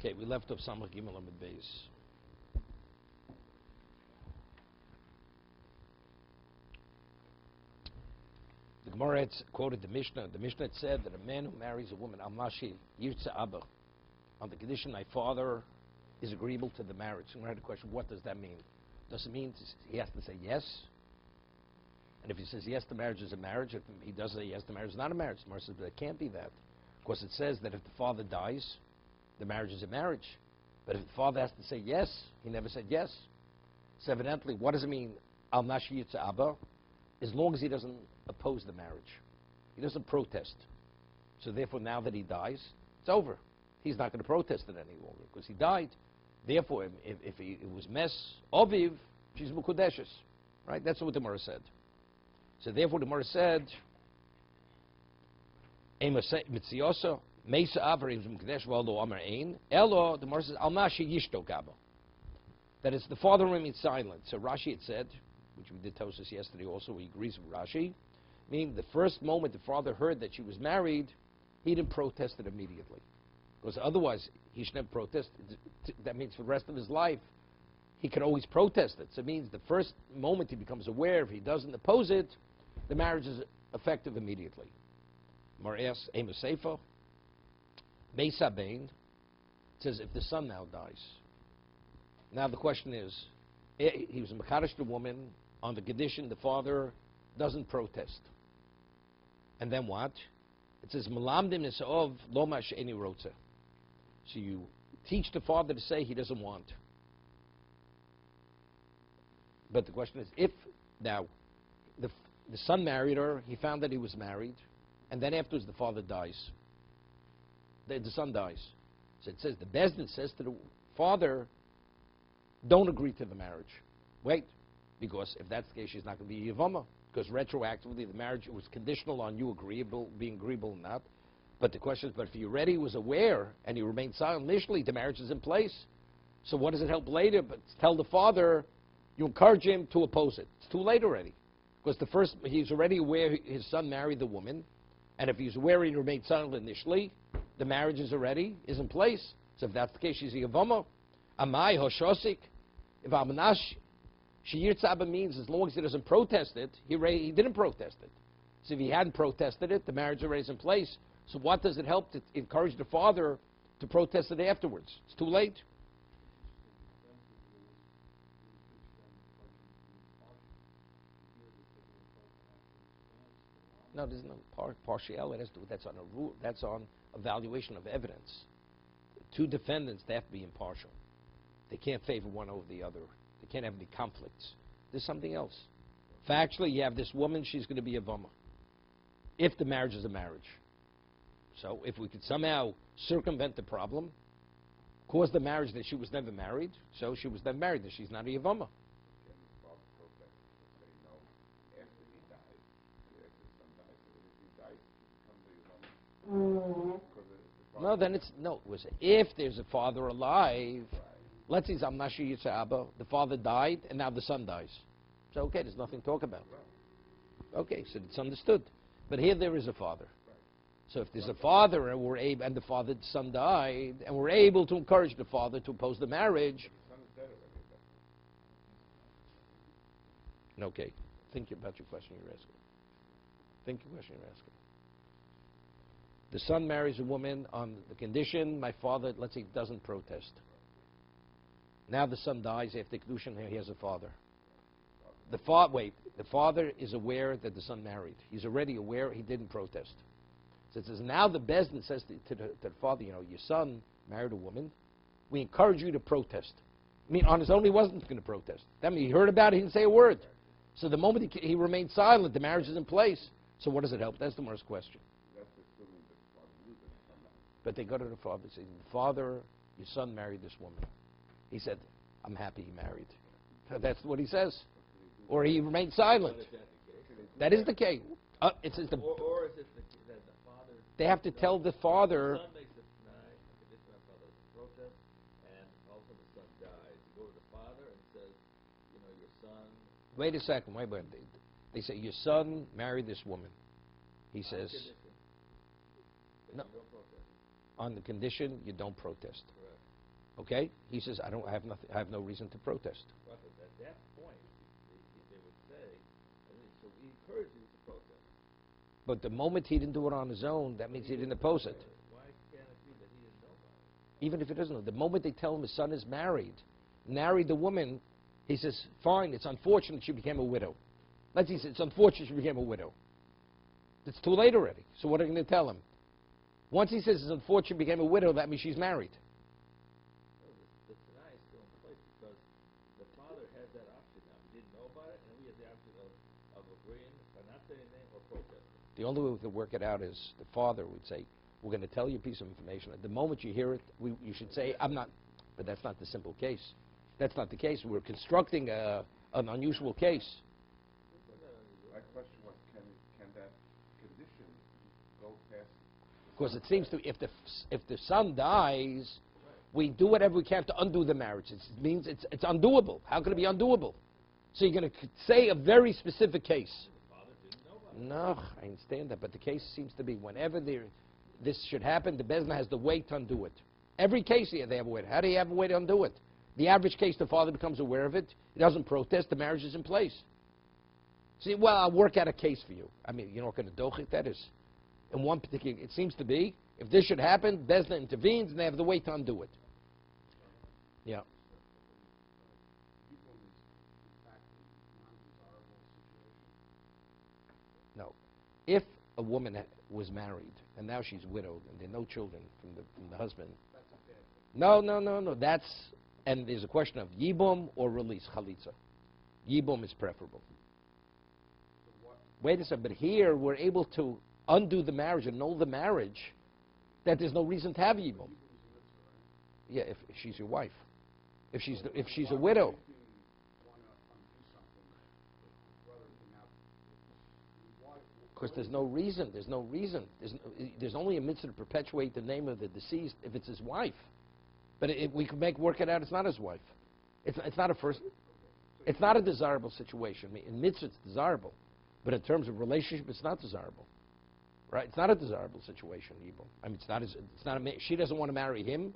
Okay, we left off Samach Gimel Amud Beis. The Gemara had quoted the Mishnah. The Mishnah had said that a man who marries a woman, Almashi Yirtza Abba, on the condition my father is agreeable to the marriage. And we had a question, what does that mean? Does it mean he has to say yes? And if he says yes, the marriage is a marriage. If he does say yes, the marriage is not a marriage. The Gemara says, but it can't be that. Of course, it says that if the father dies, the marriage is a marriage. But if the father has to say yes, he never said yes. So evidently, what does it mean, Al-Nashi Yitza Abba? As long as he doesn't oppose the marriage. He doesn't protest. So therefore, now that he dies, it's over. He's not going to protest it any longer because he died. Therefore, if it was Mes Oviv, she's Mukudeshes. Right? That's what the Gemara said. So therefore, the Gemara said, Mitziosa, Mesa Avrim Mukdesh Valdo Amar Ein, Elo, the Gemara says, Almashi Yishto Gabo. That is, the father remains silent. So Rashi had said, which we did Tosis yesterday also, he agrees with Rashi, meaning the first moment the father heard that she was married, he didn't protest it immediately. Because otherwise, he should never protest. That means for the rest of his life, he could always protest it. So it means the first moment he becomes aware, if he doesn't oppose it, the marriage is effective immediately. Marias Amos Sefer, Mesa Bain, says if the son now dies. Now the question is, he was a Mekadosh the woman on the condition the father doesn't protest. And then what? It says, Malamdim is of Lomash Eni Rotze. So you teach the father to say he doesn't want. But the question is, if now the son married her, he found that he was married, and then afterwards the father dies. The son dies. So it says, the Bezdin says to the father, don't agree to the marriage. Wait, because if that's the case, she's not going to be Yavama. Because retroactively, the marriage was conditional on you being agreeable or not. But the question is, but if you already was aware and you remained silent initially, the marriage is in place. So what does it help later? But tell the father, you encourage him to oppose it. It's too late already. Because he's already aware his son married the woman. And if he's aware and remained silent initially, the marriage is in place. So if that's the case, she's a Yavama. Amai Hoshosik. If Amanash Shiyirtzaba means as long as he doesn't protest it, he didn't protest it. So if he hadn't protested it, the marriage already is in place. So what does it help to encourage the father to protest it afterwards? It's too late. No, there's no partiality. That's on a rule. That's on evaluation of evidence. Two defendants, they have to be impartial. They can't favor one over the other. They can't have any conflicts. There's something else. Factually, you have this woman, she's going to be a Vama. If the marriage is a marriage. So if we could somehow circumvent the problem, cause the marriage that she was never married, so she was never married, that she's not a Yavama. No, then it was if there's a father alive. Let's say Zamnashi Yitza Abba, the father died, and now the son dies. So okay, there's nothing to talk about. Okay, so it's understood. But here there is a father. So if there's a father and the son died, and we're able to encourage the father to oppose the marriage. Okay, think about your question you're asking. Think your question you're asking. The son marries a woman on the condition my father, let's say, doesn't protest. Now the son dies after kiddushin. He has a father. The father is aware that the son married. He's already aware he didn't protest. So it says now the Bezdin says to the father, your son married a woman. We encourage you to protest. I mean, on his own he wasn't going to protest. That means he heard about it, he didn't say a word. So the moment he remained silent, the marriage is in place. So what does it help? That's the first question. But they go to the father and say, Father, your son married this woman. He said, I'm happy he married. That's what he says. Or he remained silent. That is the case. Or is it that the father... They have to tell the father... The son makes it deny the condition of father protest, and also the son dies. You go to the father and says, your son... Wait a second, wait. They say, your son married this woman. He says... No. On the condition you don't protest. Correct. Okay? He says, I have no reason to protest. But at that point, they would say, so we encourage you to protest. But the moment he didn't do it on his own, that means he didn't oppose it. Why can't it be that he didn't know about it? Even if he doesn't know. The moment they tell him his son is married the woman, he says, fine, it's unfortunate she became a widow. Let's say it's unfortunate she became a widow. It's too late already. So what are they going to tell him? Once he says it's unfortunate she became a widow, that means she's married. No, the Tanai is still in place because the father has that option now. He didn't know about it, and we have the option of agreeing by not saying anything or protesting. The only way we could work it out is the father would say, we're going to tell you a piece of information. At the moment you hear it, you should say, I'm not. But that's not the simple case. That's not the case. We're constructing an unusual case. My question was, can that condition go past? Because it seems to, if the son dies, we do whatever we can to undo the marriage. It means it's undoable. How can it be undoable? So you're going to say a very specific case. The father didn't know about it. No, I understand that, but the case seems to be whenever this should happen, the Bezdin has the way to undo it. Every case here they have a way. How do you have a way to undo it? The average case, the father becomes aware of it. He doesn't protest. The marriage is in place. See, well, I'll work out a case for you. I mean, you know what kind of dochik that is? In one particular, it seems to be, if this should happen, Bezdin intervenes, and they have the way to undo it. Yeah. No. If a woman was married, and now she's widowed, and there are no children from the husband. No. That's, and there's a question of yibum or release, chalitza. Yibum is preferable. Wait a second, but here we're able to undo the marriage, annul the marriage, that there's no reason to have yibum. Yeah, if she's your wife. If she's a widow. Because there's no reason. There's only a mitzvah to perpetuate the name of the deceased if it's his wife. But we can work it out. It's not his wife. It's not a first. It's not a desirable situation. I mean, in mitzvah it's desirable, but in terms of relationship, it's not desirable, right? It's not a desirable situation. Evil. I mean, it's not. She doesn't want to marry him,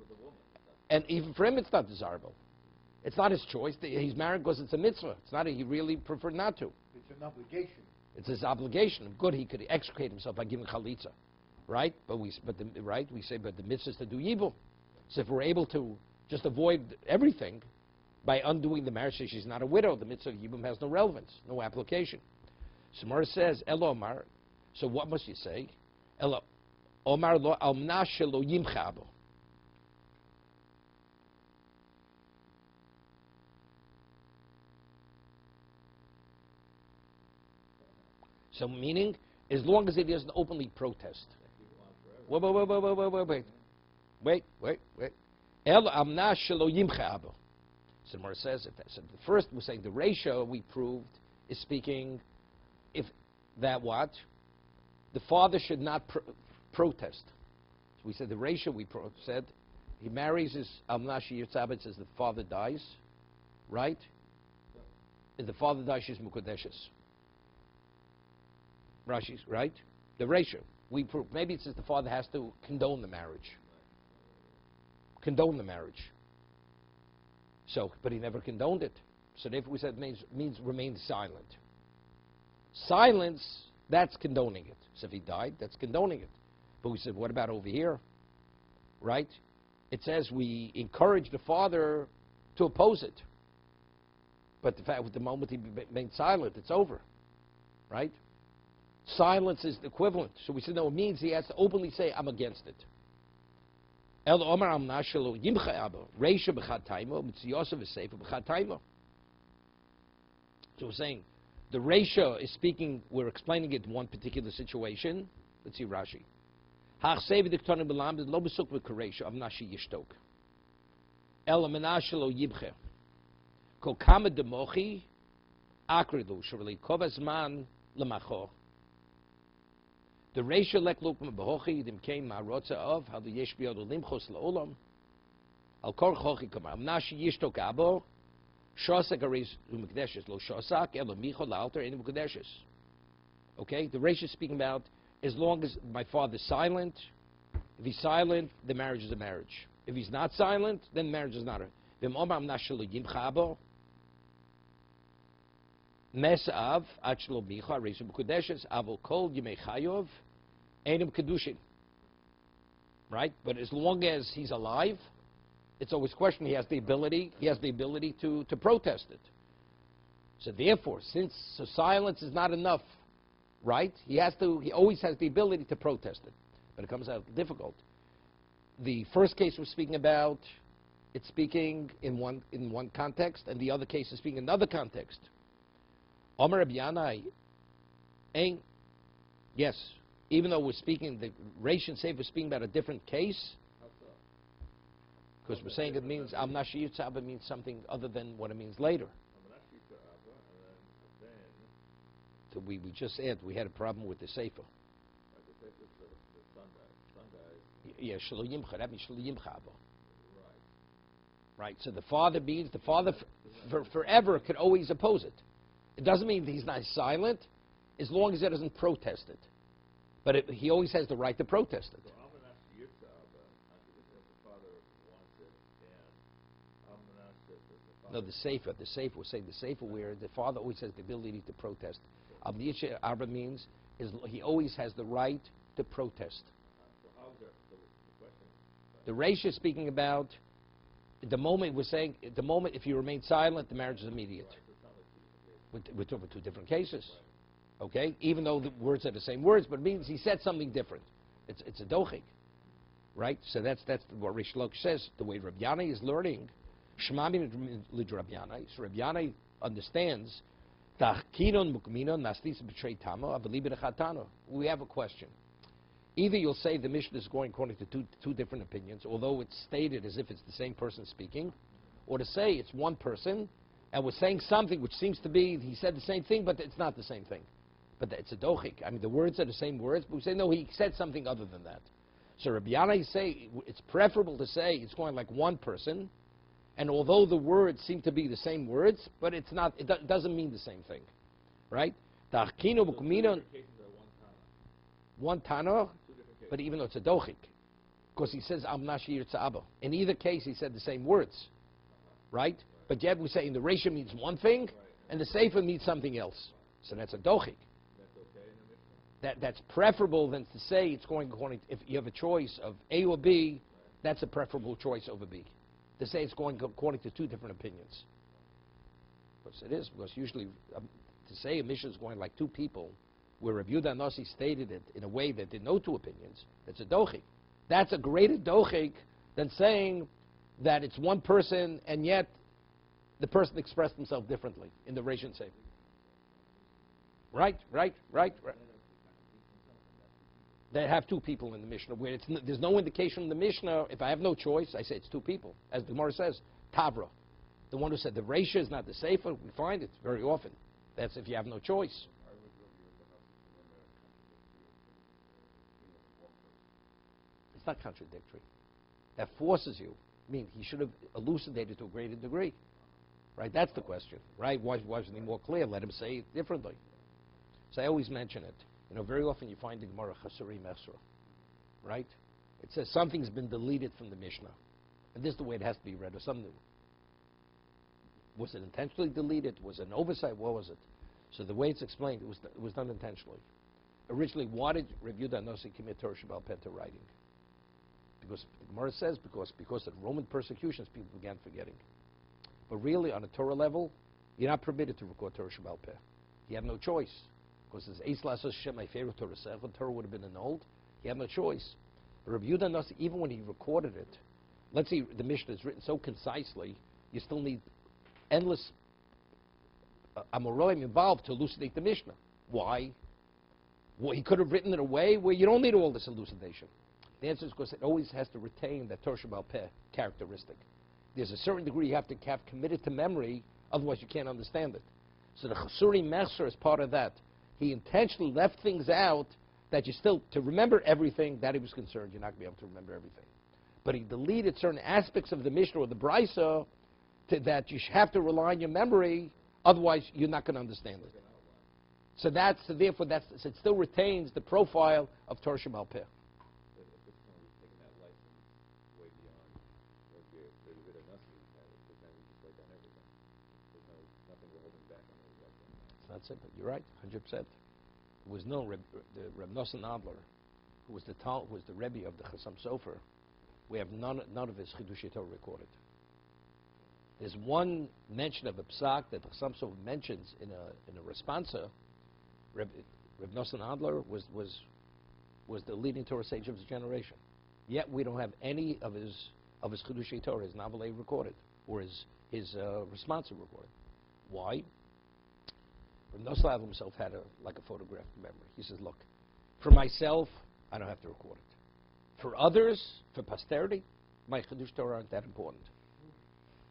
and even for him, it's not desirable. It's not his choice. He's married because it's a mitzvah. It's not. He really preferred not to. It's an obligation. It's his obligation. Good, he could extricate himself by giving chalitza, right? But we say, but the mitzvah is to do yibum. So if we're able to just avoid everything by undoing the marriage, so she's not a widow, the mitzvah of yibum has no relevance, no application. Gemara says, Elo Omar. So what must you say? Elo Omar lo almna shelo yimchabo. So meaning, as long as he doesn't openly protest. Wait. El amna shelo yimcha abo. So Gemara says, so the first we're saying the ratio we proved is speaking, if that what? The father should not protest. So we said the ratio we said, he marries his amna sheyirtzabet, says the father dies, right? If the father dies, she's mukadeshes. Rashi's, right? The ratio. We prove, maybe it says the father has to condone the marriage. Condone the marriage. So, but he never condoned it. So therefore we said means remain silent. Silence, that's condoning it. So if he died, that's condoning it. But we said, what about over here? Right? It says we encourage the father to oppose it. But the fact, with the moment he remained silent, it's over. Right? Silence is the equivalent. So we said, no, it means he has to openly say, I'm against it. El Omar amna shelo yimcha abo. Reisha b'chad taimo, mitziyosah v'seifa b'chad taimo. So we're saying, the Reisha is speaking, we're explaining it in one particular situation. Let's see Rashi. Ha'achsev diktonim b'lam, lo b'suk v'kareisha, amna sheyishtok. El amna shelo yimcha. Kol kama demochi, akridu, shoreli kov azman l'macho. The ratio lek lukma behochi dim came ma'arotza of how the yesh biyod limchos laolam al kor chochi kamar amnashi yishtok abo shosak aris umekdeshes lo shosak elo micho la'alter in umekdeshes. Okay, the ratio is speaking about as long as my father's silent. If he's silent, the marriage is a marriage. If he's not silent, then marriage is not a. Mesav achlo micha reisha b'kudeshes avol kol yimei chayov enim kiddushin. Right, but as long as he's alive, it's always questioned. He has the ability. He has the ability to protest it. So therefore, since silence is not enough, right? He always has the ability to protest it, but it comes out difficult. The first case we're speaking about, it's speaking in one context, and the other case is speaking in another context. Omer Rabbi Yanai, yes, even though we're speaking, the Reish and Sefer speaking about a different case, because we're saying it means Am Nashir Tzaba means something other than what it means later. So we just said we had a problem with the Sefer. Yeah, Shelo Yimcha, that means Shelo Yimcha Abba. Right, so the father means, the father forever could always oppose it. It doesn't mean that he's not silent, as long as he doesn't protest it. But he always has the right to protest it. No, the Sefer, we're saying the Sefer where the father always has the ability to protest. Abdiyah Abba means he always has the right to protest. The Reish is speaking about the moment we're saying, the moment if you remain silent, the marriage is immediate. We're talking about two different cases. Okay? Even though the words are the same words, but it means he said something different. It's a dochik. Right? So that's what Rish Lakish says. The way Rabbi Yanai is learning, Shmami lid Rabbi Yanai. So Rabbi Yanai understands, we have a question. Either you'll say the Mishnah is going according to two different opinions, although it's stated as if it's the same person speaking, or to say it's one person, and we're saying something which seems to be, he said the same thing, but it's not the same thing. But it's a dochik. I mean, the words are the same words, but we say, no, he said something other than that. So Rabbi Yanai say, it's preferable to say it's going like one person, and although the words seem to be the same words, but it's not, it doesn't mean the same thing. Right? One Tana, but even though it's a dochik, because he says, Am Nashir Tza'aba. In either case, he said the same words. Right? But yet we say in the Reisha means one thing, and the Sefer means something else. So that's a dochik. That's preferable than to say it's going according, if you have a choice of A or B, that's a preferable choice over B. To say it's going according to two different opinions. Because it is, because usually to say a Mishnah is going like two people, where Rabbi Yehuda Nasi stated it in a way that there are no two opinions, that's a dochik. That's a greater dochik than saying that it's one person and yet the person expressed himself differently in the Reish and Sefer. Right. They have two people in the Mishnah, where there's no indication in the Mishnah. If I have no choice, I say it's two people. As the Gemara says, Tavra. The one who said the Reisha is not the Sefer, we find it very often. That's if you have no choice. It's not contradictory. That forces you. I mean, he should have elucidated to a greater degree. Right? That's the question. Right? Why wasn't he more clear? Let him say it differently. So I always mention it. You know, very often you find the Gemara Tazria Metzora. Right? It says something's been deleted from the Mishnah. And this is the way it has to be read, or something. Was it intentionally deleted? Was it an oversight? What was it? So the way it's explained, it was done intentionally. Originally, why did Rabbi Yehuda Nasi commit Torah Shabbal Peh to writing? Because the Gemara says because of Roman persecutions, people began forgetting. But really, on a Torah level, you're not permitted to record Torah Shabbal Peh. You have no choice. Because it's Eis Lasos Shem, my favorite Torah Sefer, Torah would have been annulled. You have no choice. But Rabbi Yehuda Nasi, even when he recorded it, let's see, the Mishnah is written so concisely, you still need endless Amoroim involved to elucidate the Mishnah. Why? Well, he could have written it a way where you don't need all this elucidation. The answer is because it always has to retain that Torah Shabbal Peh characteristic. There's a certain degree you have to have committed to memory, otherwise you can't understand it. So the Tazria Metzora is part of that. He intentionally left things out that you still, to remember everything, that he was concerned you're not going to be able to remember everything. But he deleted certain aspects of the Mishnah or the Brisa that you have to rely on your memory, otherwise you're not going to understand it. So therefore it still retains the profile of Torah Shabbal Peh. not simple. You're right, 100%. There was no Reb Nosson Adler, who was the Rebbe of the Chassam Sofer. We have none of his Chidushei Torah recorded. There's one mention of a psak that the Chassam Sofer mentions in a responsa. Reb Nosson Adler was the leading Torah sage of his generation. Yet we don't have any of his Chidushei Torah, his Navalei recorded, or his responsa recorded. Why? Reb Nosson Adler himself had a photographic memory. He says, look, for myself, I don't have to record it. For others, for posterity, my Chidush Torah aren't that important.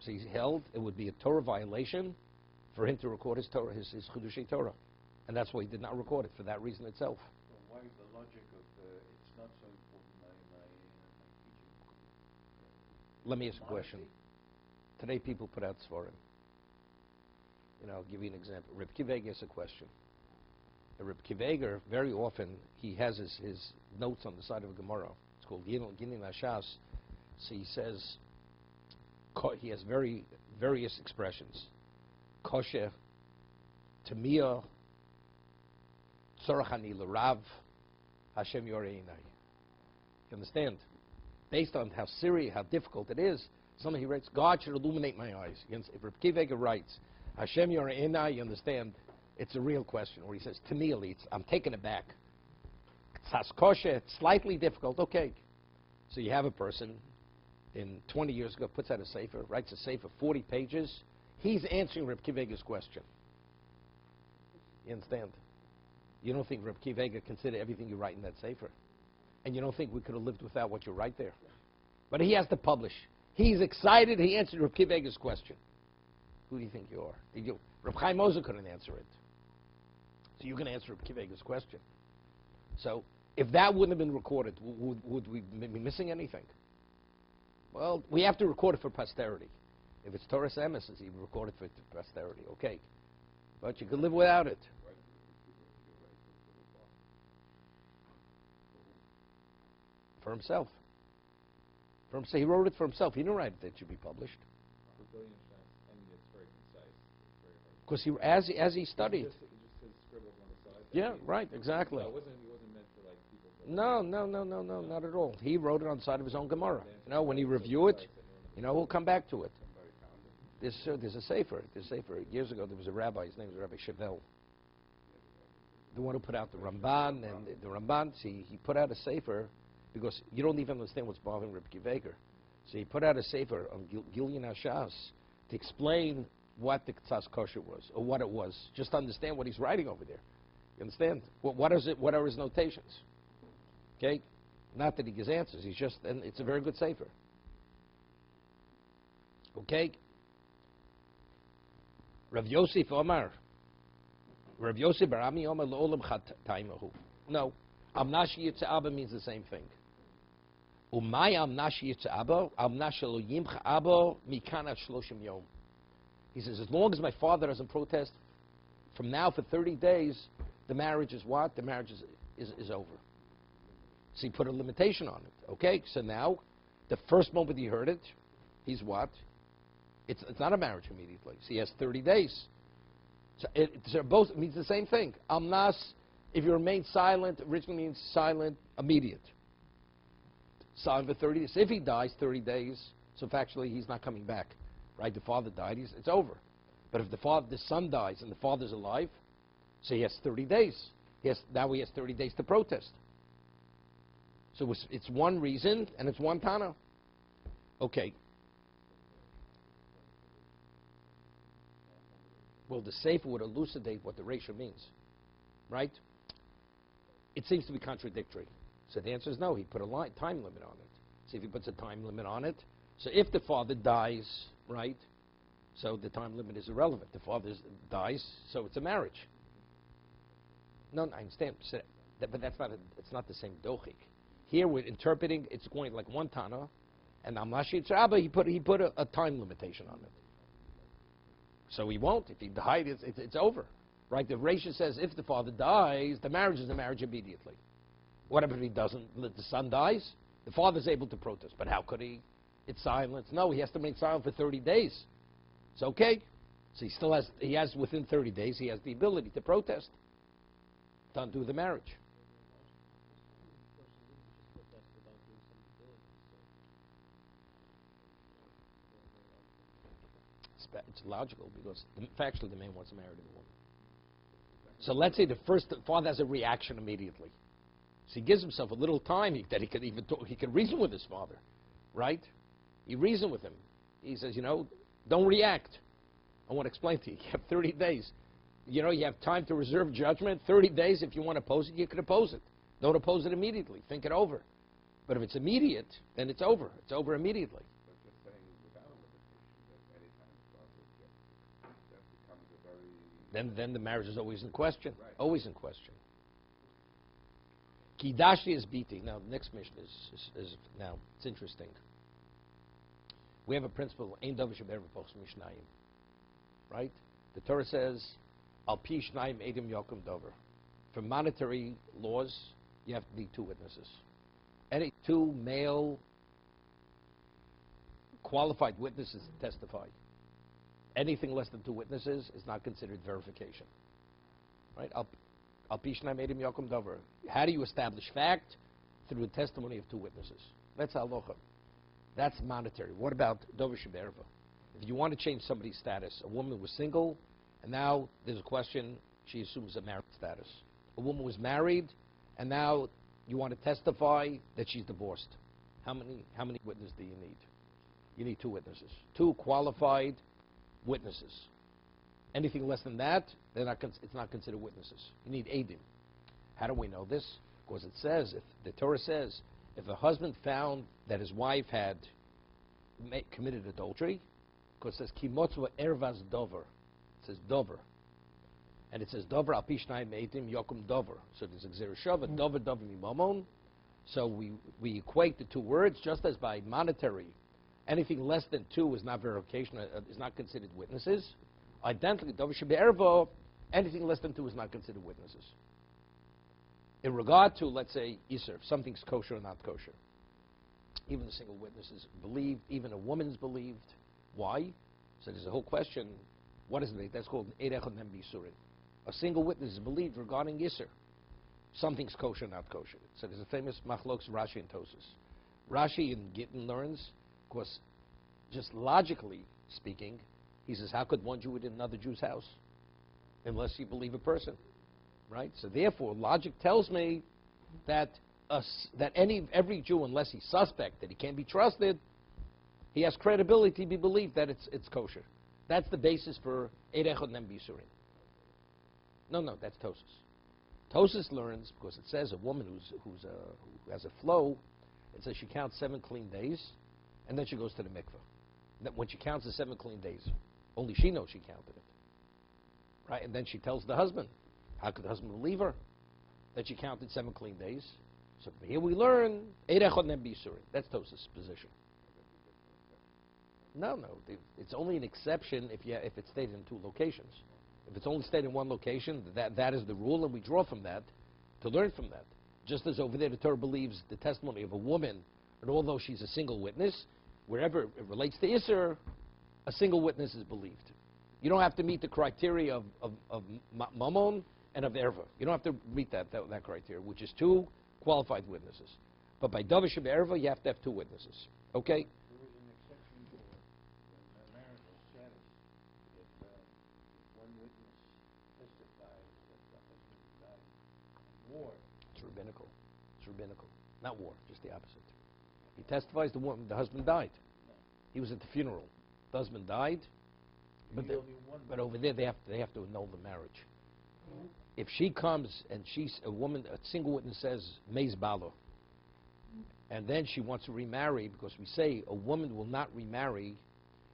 So he held it would be a Torah violation for him to record his Torah, his Chidushei Torah. And that's why he did not record it, for that reason itself. Well, why is the logic of it's not so important my teaching? Let me ask a question. Today people put out Svarim. I'll give you an example. Reb Kiva Eger asks a question. Reb Kiva Eger, very often, he has his notes on the side of a Gemara. It's called Ginin Hashas. So he says, he has various expressions. Kosher, Tamiyah, Tzorachani L'Rav, Hashem Yoreinai. You understand? Based on how serious, how difficult it is, he writes, God should illuminate my eyes. If Reb Kiva Eger writes, Hashem Yoreinai, you understand, it's a real question. Or he says, Tamiyah, I'm taken aback. Tzas Kosher, it's slightly difficult, okay. So you have a person, 20 years ago, puts out a sefer, writes a sefer, 40 pages. He's answering Reb Kiva Eger's question. You understand? You don't think Reb Kiva Eger considered everything you write in that sefer? And you don't think we could have lived without what you write there? But he has to publish. He's excited. He answered Reb Kiva Eger's question. Who do you think you are? Reb Chaim Ozer couldn't answer it. So you're going to answer Reb Kiva Eger's question. So if that wouldn't have been recorded, would we be missing anything? Well, we have to record it for posterity. If it's Torah Emes, you record it for posterity, okay. But you could live without it. For himself. He wrote it for himself. He didn't write it that it should be published. Because as he studied. He just says scribbles on the side. Yeah, right, exactly. So it wasn't meant for people. No, not at all. He wrote it on the side of his own Gemara. When he review it, we'll come back to it. There's a sefer. Years ago, there was a rabbi. His name was Rabbi Chevelle. The one who put out the Ramban, and the Ramban, he put out a sefer because you don't even understand what's bothering Reb Kiva Eger. So he put out a sefer on Gilyon Hashas to explain what the Tzas Kosher was, or what it was, just to understand what he's writing over there. You understand? What is it? What are his notations? Okay? Not that he gives answers. And it's a very good sefer. Okay? Rav Yosef Omar. Rav Yosef Barami Omar L'olam Chataimahu. No. Amnashi Yitzha'aba means the same thing. Umay Amnashi Yitzha'aba, Amnash Elohim Cha'aba, Mikana Shloshim Yom. He says, as long as my father doesn't protest, from now for 30 days, the marriage is what? The marriage is over. So he put a limitation on it. Okay, so now, the first moment he heard it, he's what? It's not a marriage immediately. So he has 30 days. So both means the same thing. Amnas, if you remain silent, originally means silent, immediate. Silent for 30 days. If he dies 30 days, so factually he's not coming back. Right? The father died, it's over. But if the son dies and the father's alive, so he has 30 days. Now he has 30 days to protest. So it's one reason, and it's one Tana. Okay. Well, the Sefer would elucidate what the ratio means. Right? It seems to be contradictory. So the answer is no. He put a time limit on it. See if he puts a time limit on it. So if the father dies, right, so the time limit is irrelevant. The father dies, so it's a marriage. No, I understand. So but it's not the same dochik. Here we're interpreting, it's going like one Tana, and Amnashi Yitzha'aba, he put a time limitation on it. So he won't. If he died, it's over. Right? The Rasha says if the father dies, the marriage is a marriage immediately. What if he doesn't? The son dies? The father's able to protest. But how could he? It's silence. No, he has to remain silent for 30 days. It's okay. So he has within 30 days, he has the ability to protest, to undo the marriage. It's logical because factually the man wants to marry the woman. So let's say the father has a reaction immediately. So he gives himself a little time that he could even talk, he could reason with his father, right? He reasoned with him. He says, don't react. I want to explain to you. You have 30 days. You have time to reserve judgment. 30 days, if you want to oppose it, you can oppose it. Don't oppose it immediately. Think it over. But if it's immediate, then it's over. It's over immediately. But just saying without a limitation, that any time the father objects, that becomes a very... Then the marriage is always in question. Right. Always in question. Kidashi is beating. Now, the next mission is now, it's interesting. We have a principle, Ein Davar Shebe'erev Pochs Mishnayim. Right? The Torah says, Al Pi Shnayim Eidim Yokum Dover. For monetary laws, you have to need 2 witnesses. Any 2 male qualified witnesses testify. Anything less than 2 witnesses is not considered verification. Right? Al Pi Shnayim Eidim Yokum Dover. How do you establish fact? Through the testimony of 2 witnesses. That's halacha. That's monetary. What about Davar Shebe'erev? If you want to change somebody's status, a woman was single, and now there's a question, she assumes a married status. A woman was married, and now you want to testify that she's divorced. How many witnesses do you need? You need 2 witnesses. 2 qualified witnesses. Anything less than that, it's not considered witnesses. You need eidim. How do we know this? Because it says, if the Torah says, if a husband found that his wife had committed adultery, because it says kimotzva ervas dover, it says dover, and it says dover al pi shnayim eidim yokum dover. So there's a gzera shava dover dover mimamon. So we equate the 2 words, just as by monetary, anything less than 2 is not verification, is not considered witnesses. Identically, Davar Shebe'erev, anything less than 2 is not considered witnesses. In regard to, let's say, Isser, if something's kosher or not kosher, even the single witness is believed, even a woman's believed. Why? So there's a whole question. What is it? That's called Eid Echad Nem B'Yisurin. A single witness is believed regarding Isser. Something's kosher, not kosher. So there's a famous machlokes Rashi and Tosus. Rashi in Gittin learns, of course, just logically speaking, he says, how could one Jew eat in another Jew's house? Unless you believe a person. Right? So therefore, logic tells me that every Jew, unless he's suspect, that he can't be trusted, he has credibility to be believed that it's kosher. That's the basis for Eid Echad Nem B'Yisurin. No, that's Tosus. Tosus learns, because it says a woman who has a flow, it says she counts 7 clean days, and then she goes to the mikveh. That when she counts the 7 clean days, only she knows she counted it. Right? And then she tells the husband. How could the husband believe her? That she counted 7 clean days. So here we learn, Eid Echad Nem B'Yisurin. That's Tosus' position. No. It's only an exception if it's stated in 2 locations. If it's only stated in 1 location, that is the rule, and we draw from that to learn from that. Just as over there the Torah believes the testimony of a woman, and although she's a single witness, wherever it relates to Isser, a single witness is believed. You don't have to meet the criteria of Mammon and of Erva. You don't have to meet that criteria, which is 2 qualified witnesses. But by Davar Shebe'erev, you have to have 2 witnesses. Okay? There is an exception for the marital status. If one witness testifies that the husband died in war. It's rabbinical. Not war, just the opposite. He testifies the husband died. No. He was at the funeral. The husband died, but over there they have to annul the marriage. Mm-hmm. If she comes and a single witness says Meis Balo, and then she wants to remarry, because we say a woman will not remarry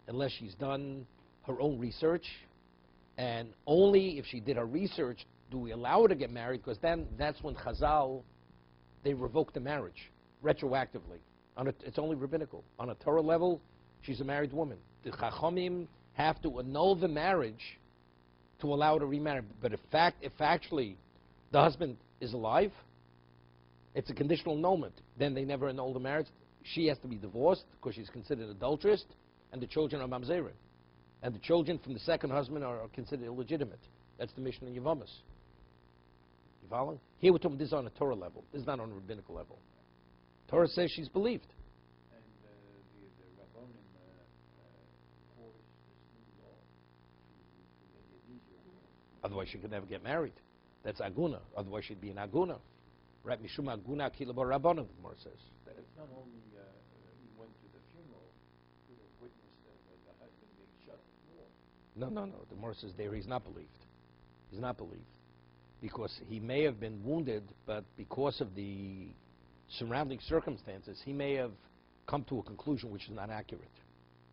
unless she's done her own research, and only if she did her research do we allow her to get married, because then that's when Chazal, they revoke the marriage retroactively. It's only rabbinical. On a Torah level, she's a married woman. The Chachamim have to annul the marriage to allow her to remarry. But if actually the husband is alive, it's a conditional annulment. Then they never annul the marriage. She has to be divorced because she's considered adulteress, and the children are mamzerim. And the children from the second husband are considered illegitimate. That's the mission in Yevamos. You following? Here we're talking this is on a Torah level. This is not on a rabbinical level. Torah says she's believed. And the Rabbonim forced this new law to make it easier. Otherwise she could never get married. That's aguna. Otherwise she'd be an aguna. Right? Mishum aguna kilabo rabbanim, the Gemara says. But it's not only he went to the funeral, could have witnessed the husband being shot more. No. The Gemara says there he's not believed. He's not believed. Because he may have been wounded, but because of the surrounding circumstances, he may have come to a conclusion which is not accurate.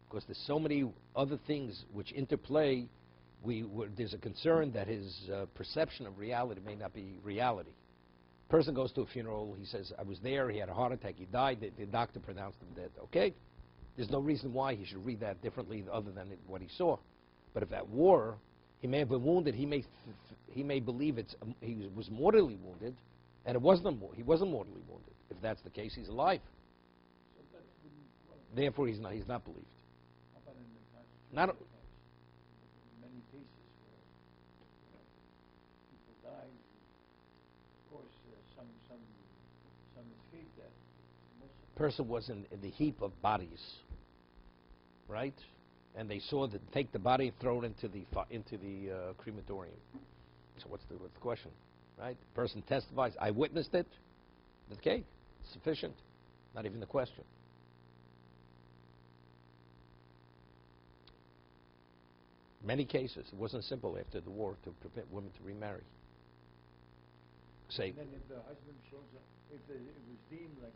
Because there's so many other things which interplay, there's a concern that his perception of reality may not be reality. Person goes to a funeral, he says, I was there, he had a heart attack, he died, the doctor pronounced him dead. Okay? There's no reason why he should read that differently other than what he saw. But if at war, he may have been wounded, he may believe he was mortally wounded, and he wasn't mortally wounded. If that's the case, he's alive. So that wouldn't qualify. Therefore, he's not believed. How about in the Not constitutional case? Many cases where people died. Of course, some escaped that. Most of Person was in the heap of bodies, right? And they saw that take the body and throw it into the crematorium. So what's the question, right? Person testifies, I witnessed it. Okay, sufficient. Not even the question. Many cases, it wasn't simple after the war to prevent women to remarry. Say, and then if the husband shows up, if it was deemed like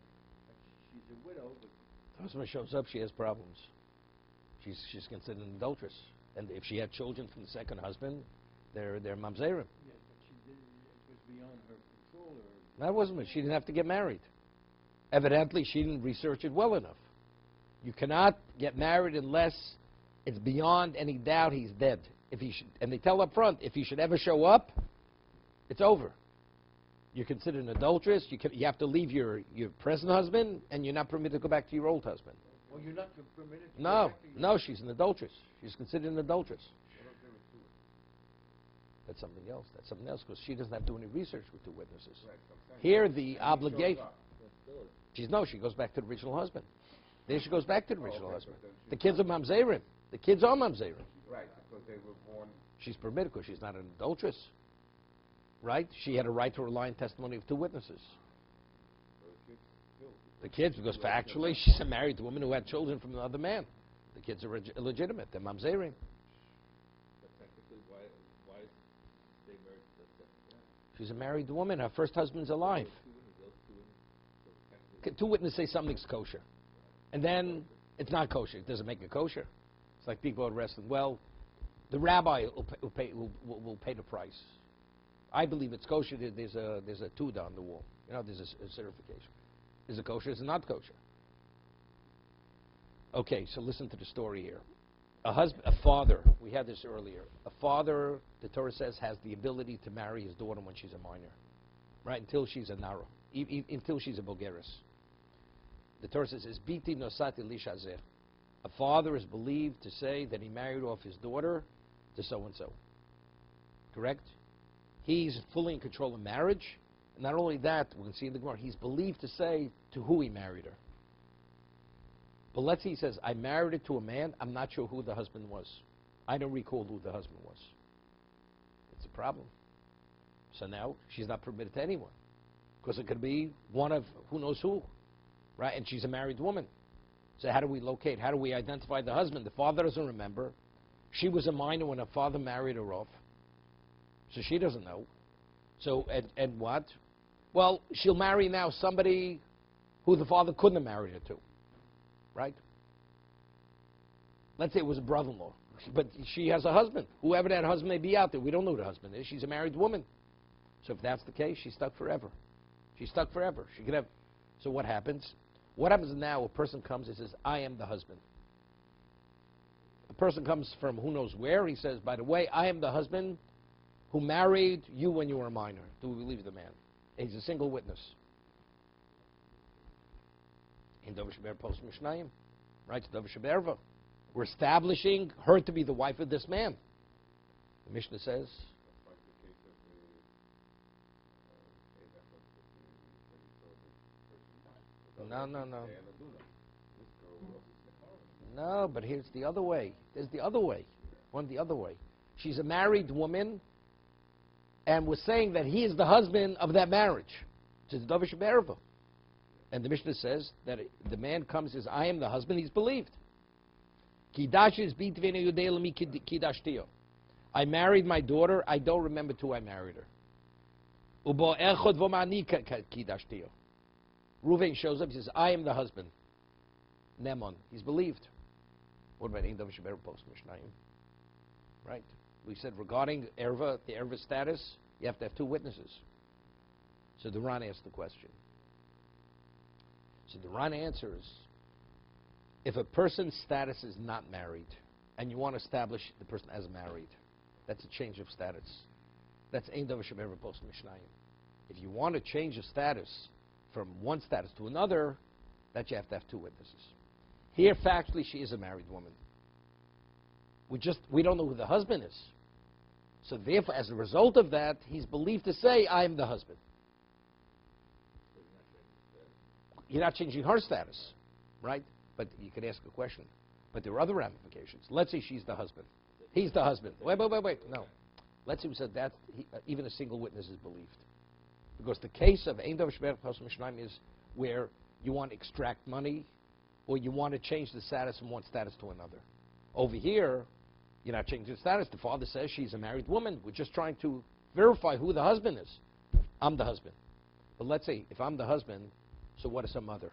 she's a widow, but the husband shows up, she has problems. She's considered an adulteress. And if she had children from the second husband, they're mamzerim. yeah, but she did, it was beyond her control, or That wasn't it. She didn't have to get married. Evidently, she didn't research it well enough. You cannot get married unless it's beyond any doubt he's dead. And they tell up front, if he should ever show up, it's over. You're considered an adulteress. You have to leave your present husband, and you're not permitted to go back to your old husband. well, you're not permitted to go No, back to your no, she's an adulteress. She's considered an adulteress. What if there were two? That's something else. That's something else because she doesn't have to do any research with two witnesses. Right, so I'm saying- Here, And the he shows obligation. up. She goes back to the original husband. Then she goes back to the original okay, husband. but then she's The kids are mamzerim. The kids are mamzerim. Right, because they were born. She's permitted because she's not an adulteress. Right? She had a right to rely on testimony of two witnesses. So the kids still. The kids, because factually she's a married woman who had children from another man. The kids are illegitimate. They're mamzerim. But technically, why they married the second? She's a married woman. Her first husband's alive. Those two women, so technically, Two witnesses say something's kosher. And then it's not kosher. It doesn't make it kosher. It's like people are wrestling. Well, the rabbi will pay the price. I believe it's kosher. There's a tuda on the wall. You know, there's a certification. Is it kosher? Is it not kosher? Okay, so listen to the story here. A father, we had this earlier. A father, the Torah says, has the ability to marry his daughter when she's a minor, right? Until she's a nara, until she's a bogeres. The Torah says, "Es biti nosati lishazeh." A father is believed to say that he married off his daughter to so and so. Correct? He's fully in control of marriage. And not only that, we can see in the Gemara, he's believed to say to who he married her. But let's say he says, I married her to a man, I'm not sure who the husband was. I don't recall who the husband was. It's a problem. So now she's not permitted to anyone. Because it could be one of who knows who. Right? And she's a married woman. So how do we locate, how do we identify the husband? The father doesn't remember. She was a minor when her father married her off. So she doesn't know. So, and what? Well, she'll marry now somebody who the father couldn't have married her to. Right? Let's say it was a brother-in-law. But she has a husband. Whoever that husband may be out there, we don't know who the husband is. She's a married woman. So if that's the case, she's stuck forever. She's stuck forever. She could have. So what happens? What happens now? A person comes and says, I am the husband. A person comes from who knows where. He says, by the way, I am the husband who married you when you were a minor. Do we believe the man? And he's a single witness. In Dov Sheber Post Mishnayim, right? Dov Sheberva. We're establishing her to be the wife of this man. The Mishnah says, That's like the case of the, say that's what when you saw the person died. No. They had a duna. This girl was the No, but here's the other way. There's the other way. One the other way. She's a married woman, and we're saying that he is the husband of that marriage. It's the Davar Shebe'erva. And the Mishnah says that the man comes and says, I am the husband, he's believed. I married my daughter, I don't remember to I married her. Reuven shows up, he says, I am the husband. Nemon, he's believed. What about Ein Davar Shebe'erva post Mishnayim? Right? We said regarding Erva, the Erva status, you have to have two witnesses. So the Ran asked the question. So the Ran answers, if a person's status is not married, and you want to establish the person as married, that's a change of status. That's Ein Davar Shebe'erva post Mishnayim. If you want to change a status from one status to another, that you have to have two witnesses. Here, factually, she is a married woman. We don't know who the husband is. So therefore, as a result of that, he's believed to say, I am the husband. You're not changing her status, right? But you could ask a question. But there are other ramifications. Let's say she's the husband. He's the husband. Wait. No. Let's say we said that even a single witness is believed. Because the case of Ein Davar Shebe'erva post Mishnayim is where you want to extract money or you want to change the status from one status to another. Over here, you're not changing the status. The father says she's a married woman. We're just trying to verify who the husband is. I'm the husband. But let's say, if I'm the husband, so what is her mother?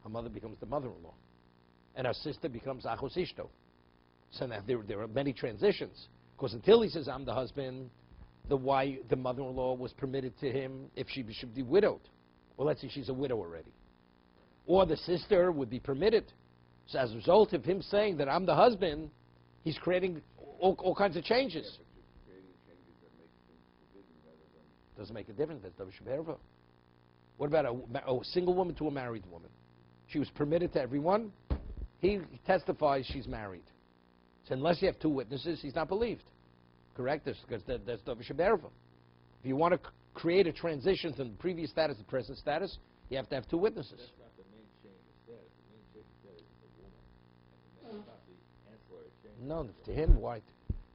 Her mother becomes the mother-in-law. And her sister becomes Achos Ishto. So now there are many transitions. Because until he says, I'm the husband, the mother-in-law was permitted to him if she should be widowed. Well, let's say she's a widow already. Or the sister would be permitted. So as a result of him saying that I'm the husband, he's creating all kinds of changes. Yeah, but you're creating changes that make things forbidden rather than... Doesn't make a difference. That's Davar Shebe'erva. What about a single woman to a married woman? She was permitted to everyone. He testifies she's married. So unless you have two witnesses, he's not believed. Correct? Because that's Davar Shebe'erva. If you want to create a transition from the previous status to present status, you have to have two witnesses. That's not the main change of status. The main change of status is the woman. And that's not the ancillary change. No, to him, why?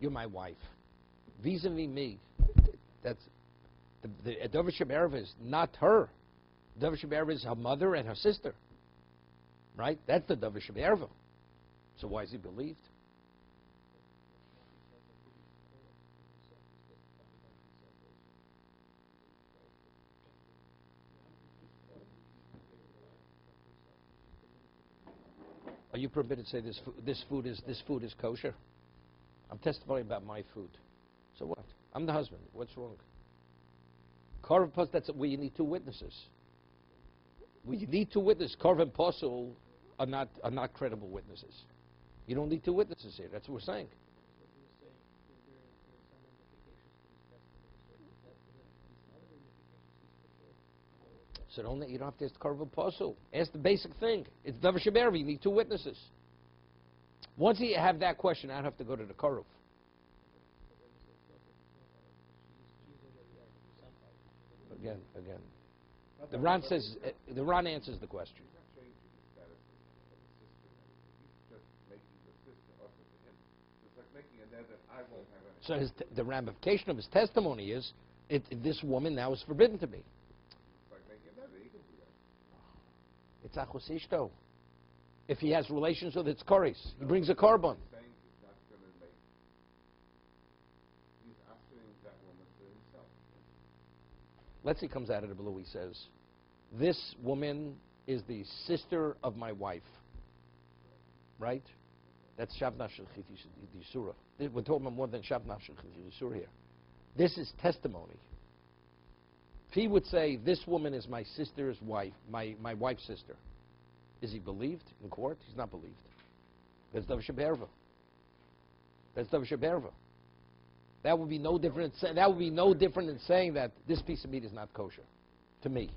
You're my wife. Vis-a-vis me, that's the Davar Shebe'erva is not her. Davar Shebe'erva is her mother and her sister. Right? That's the Davar Shebe'erva. So why is he believed? Are you permitted to say this food is kosher? I'm testifying about my food. So what? I'm the husband. What's wrong? Korban, that's where you need two witnesses. Where you need two witnesses. Korban and Posel are not credible witnesses. You don't need two witnesses here. That's what we're saying. So you don't have to ask the Korban Posel. Ask the basic thing. It's Davar Shebe'erva. You need two witnesses. Once you have that question, I don't have to go to the Korban. Again. The Ran answers the question. He's not changing the status of the sister and everything. He's just making the sister usher to him. It's like making a net that I won't have any. So the ramification of his testimony is, this woman now is forbidden to me. It's like making a net that he can do that. It's Achos Ishto. If he has relations with its koris, he brings a korban. He's saying he's not going to make... He's ushering that woman to himself. Let's say he comes out of the blue, he says, this woman is the sister of my wife. Right? That's Shavna Shel Yisura. We're talking about more than Shavna Shel Yisura here. This is testimony. If he would say, this woman is my sister's wife, my wife's sister, is he believed in court? He's not believed. That's Davar Shebe'erva. That's Davar Shebe'erva. That would be no different. That would be no different than saying that this piece of meat is not kosher, to me.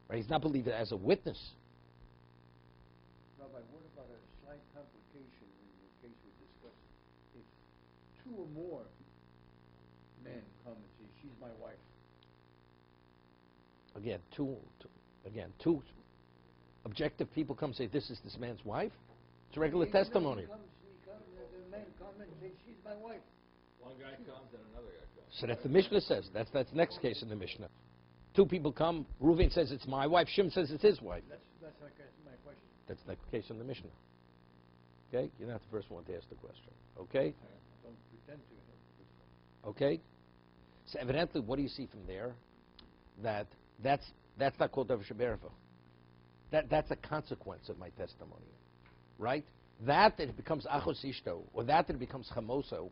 Right? He's not believed as a witness. Rabbi, what about a slight complication two or more men come and say, she's my wife. Again, two objective people come and say, this is this man's wife? It's regular testimony. The men come and say, she's my wife. One guy comes and another guy comes. So that's the Mishnah says. That's the next case in the Mishnah. Two people come. Reuven says it's my wife. Shimon says it's his wife. That's my question. That's the case in the Mishnah. Okay? You're not the first one to ask the question. Okay? I don't pretend to. Okay? So evidently, what do you see from there? That's not called Davar Sheberva. That's a consequence of my testimony. Right? That it becomes Achos Ishto, or that it becomes Chamoso.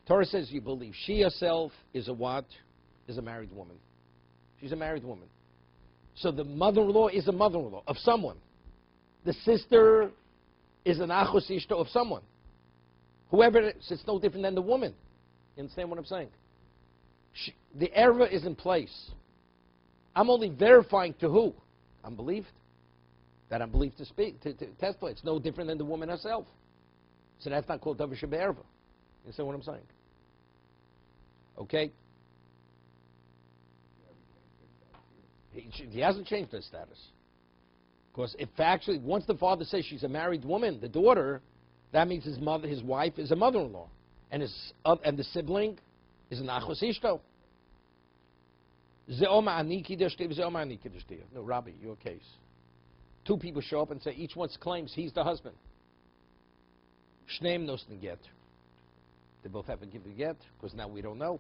Torah says you believe. She herself is a what? Is a married woman. She's a married woman. So the mother-in-law is a mother-in-law of someone. The sister is an Achos Ishto of someone. Whoever it is, it's no different than the woman. You understand what I'm saying? The erva is in place. I'm only verifying to who? I'm believed. That I'm believed to speak, to testify. It's no different than the woman herself. So that's not called Davar Sheberva. You understand what I'm saying? Okay? He hasn't changed her status. Because if actually, once the father says she's a married woman, the daughter, that means his wife is a mother-in-law. And the sibling is an Achos Ishto. No, Rabbi, your case. Two people show up and say each one claims he's the husband. Shneim nosten get. They both have to give the get, because now we don't know.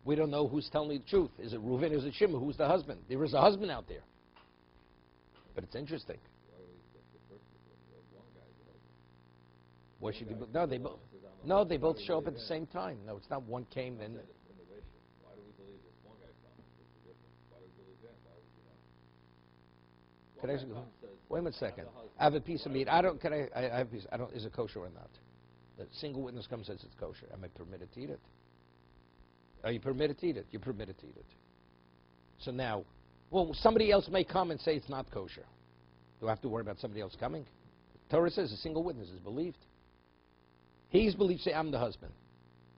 We don't know who's telling me the truth. Is it Reuven or is it Shimon? Who's the husband? There is a husband out there. But it's interesting. What should you? No, they both show up at the same time. No, it's not one came then. Why do we believe this one guy comes? What's the difference? Why do we believe that? Why would we not? Can I, wait a second. I have a piece of meat. I have a piece. I don't. Is it kosher or not? The single witness comes and says it's kosher. Am I permitted to eat it? Are you permitted to eat it? You're permitted to eat it. So now, well, somebody else may come and say it's not kosher. Do I have to worry about somebody else coming? Torah says a single witness is believed. He's believed. Say I'm the husband.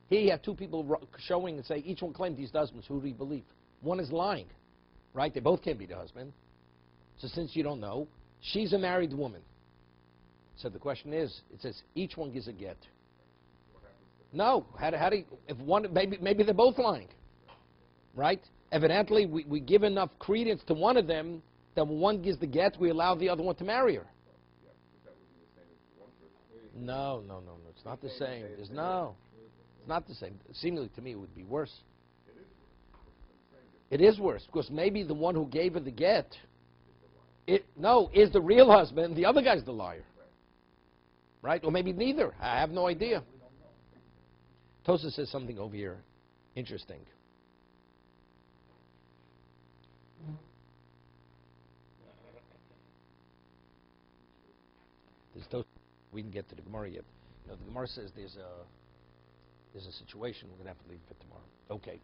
Here you have two people showing and say each one claimed he's the husband. So who do you believe? One is lying, right? They both can't be the husband. So since you don't know, she's a married woman. So the question is, it says each one gives a get. No, how do you, if one, maybe they're both lying, right? Evidently, we give enough credence to one of them that when one gives the get, we allow the other one to marry her. No, it's not the same. It's not the same. Seemingly to me, it would be worse. It is worse, because maybe the one who gave her the get, is the real husband, the other guy's the liar. Right? Or maybe neither. I have no idea. Tosa says something over here interesting. We didn't get to the Gemara yet. The Gemara says there's a situation. We're going to have to leave it for tomorrow. Okay.